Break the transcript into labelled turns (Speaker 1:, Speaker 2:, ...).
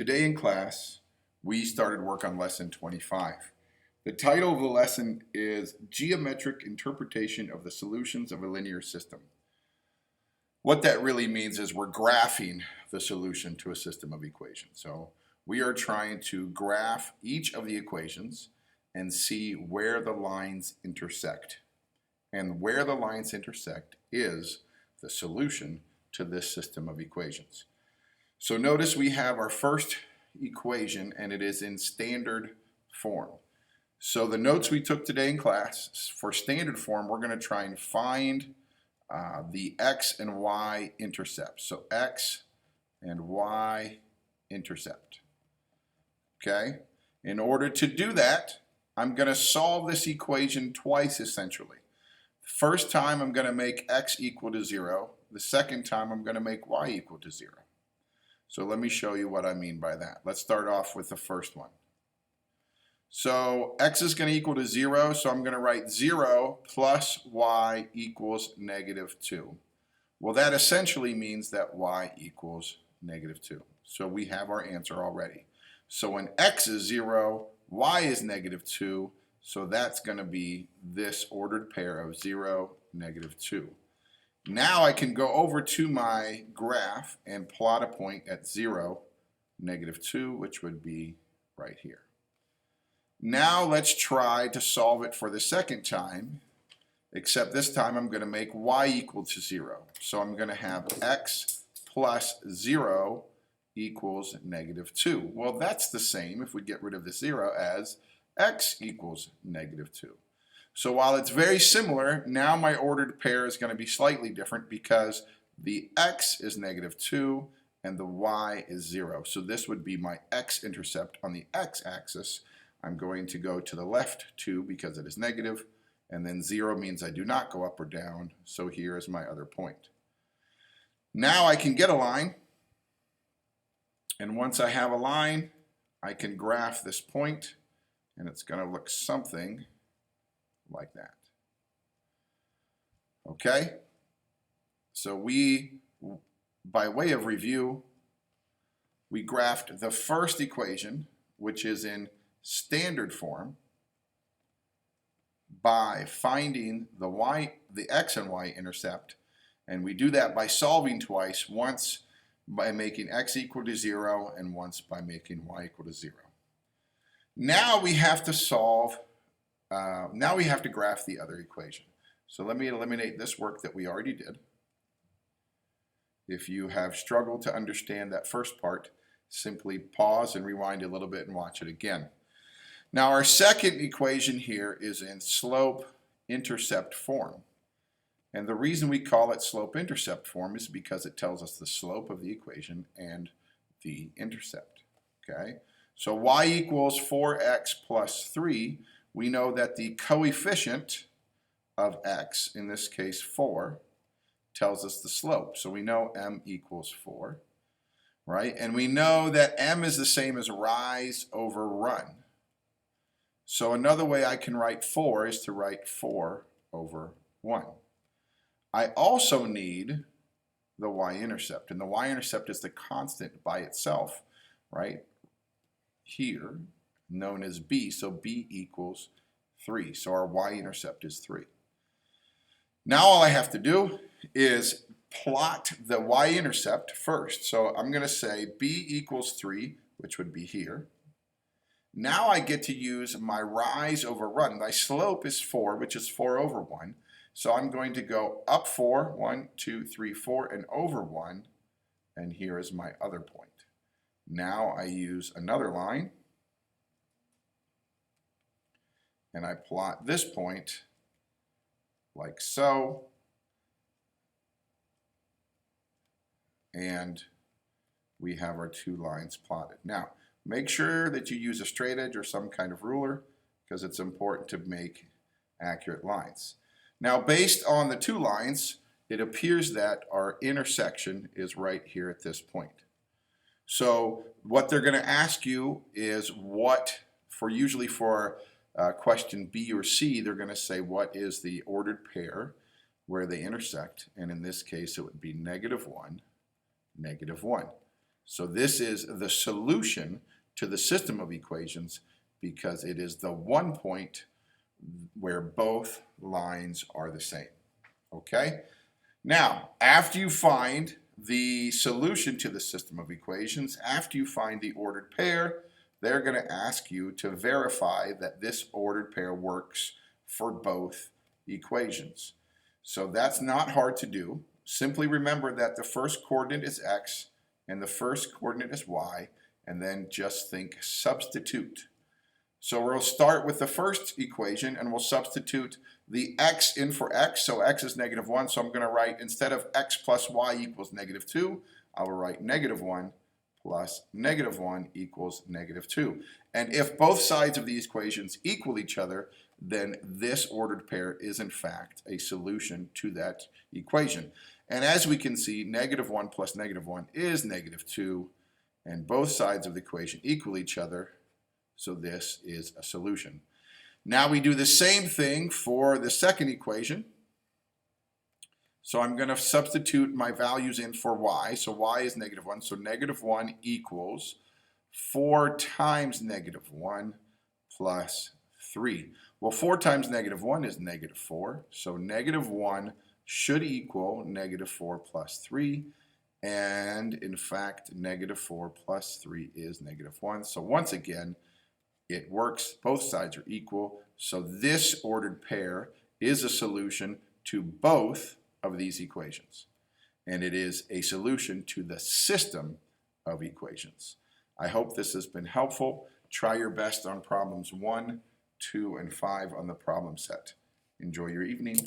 Speaker 1: Today in class, we started work on lesson 25. The title of the lesson is Geometric Interpretation of the Solutions of a Linear System. What that really means is we're graphing the solution to a system of equations. So we are trying to graph each of the equations and see where the lines intersect. And where the lines intersect is the solution to this system of equations. So notice we have our first equation and it is in standard form. So the notes we took today in class, for standard form, we're going to try and find the X and Y intercepts. So X and Y intercept. Okay? In order to do that, I'm going to solve this equation twice essentially. First time I'm going to make X equal to 0. The second time I'm going to make Y equal to 0. So let me show you what I mean by that. Let's start off with the first one. So X is going to equal to 0, so I'm going to write 0 plus Y equals -2. Well, that essentially means that Y equals -2. So we have our answer already. So when X is 0, Y is -2, so that's going to be this ordered pair of 0, -2. Now I can go over to my graph and plot a point at 0, -2, which would be right here. Now let's try to solve it for the second time, except this time I'm going to make Y equal to 0. So I'm going to have X plus 0 equals -2. Well, that's the same if we get rid of the 0 as X equals -2. So while it's very similar, now my ordered pair is going to be slightly different because the X is -2 and the Y is 0. So this would be my X-intercept on the X-axis. I'm going to go to the left 2 because it is negative, and then 0 means I do not go up or down, so here is my other point. Now I can get a line, and once I have a line, I can graph this point, and it's going to look something like that. Okay? So by way of review, we graphed the first equation, which is in standard form, by finding the X and Y intercept, and we do that by solving twice, once by making X equal to 0 and once by making Y equal to 0. Now we have to now we have to graph the other equation. So let me eliminate this work that we already did. If you have struggled to understand that first part, simply pause and rewind a little bit and watch it again. Now our second equation here is in slope-intercept form. And the reason we call it slope-intercept form is because it tells us the slope of the equation and the intercept. Okay? So y equals 4x plus 3. We know that the coefficient of x, in this case 4, tells us the slope. So we know m equals 4, right? And we know that m is the same as rise over run. So another way I can write 4 is to write 4 over 1. I also need the y-intercept, and the y-intercept is the constant by itself, right? Here, known as b, so b equals 3. So our y-intercept is 3. Now all I have to do is plot the y-intercept first. So I'm going to say b equals 3, which would be here. Now I get to use my rise over run. My slope is 4, which is 4 over 1. So I'm going to go up 4, 1, 2, 3, 4, and over 1. And here is my other point. Now I use another line. And I plot this point like so. And we have our two lines plotted. Now, make sure that you use a straight edge or some kind of ruler because it's important to make accurate lines. Now, based on the two lines, it appears that our intersection is right here at this point. So what they're going to ask you is usually for question B or C, they're going to say what is the ordered pair where they intersect, and in this case it would be -1, -1. So this is the solution to the system of equations because it is the one point where both lines are the same. Okay? Now, after you find the solution to the system of equations, after you find the ordered pair, they're going to ask you to verify that this ordered pair works for both equations. So that's not hard to do. Simply remember that the first coordinate is x and the first coordinate is y, and then just think substitute. So we'll start with the first equation and we'll substitute the x in for x. So x is -1, so I'm going to write, instead of x plus y equals -2, I will write -1 plus -1 equals -2. And if both sides of these equations equal each other, then this ordered pair is in fact a solution to that equation. And as we can see, -1 plus -1 is -2, and both sides of the equation equal each other, so this is a solution. Now we do the same thing for the second equation. So I'm going to substitute my values in for y. So y is -1. So -1 equals 4 times -1 plus 3. Well, 4 times -1 is -4. So -1 should equal -4 plus 3. And in fact, -4 plus 3 is -1. So once again, it works. Both sides are equal. So this ordered pair is a solution to both of these equations. And it is a solution to the system of equations. I hope this has been helpful. Try your best on problems 1, 2, and 5 on the problem set. Enjoy your evening.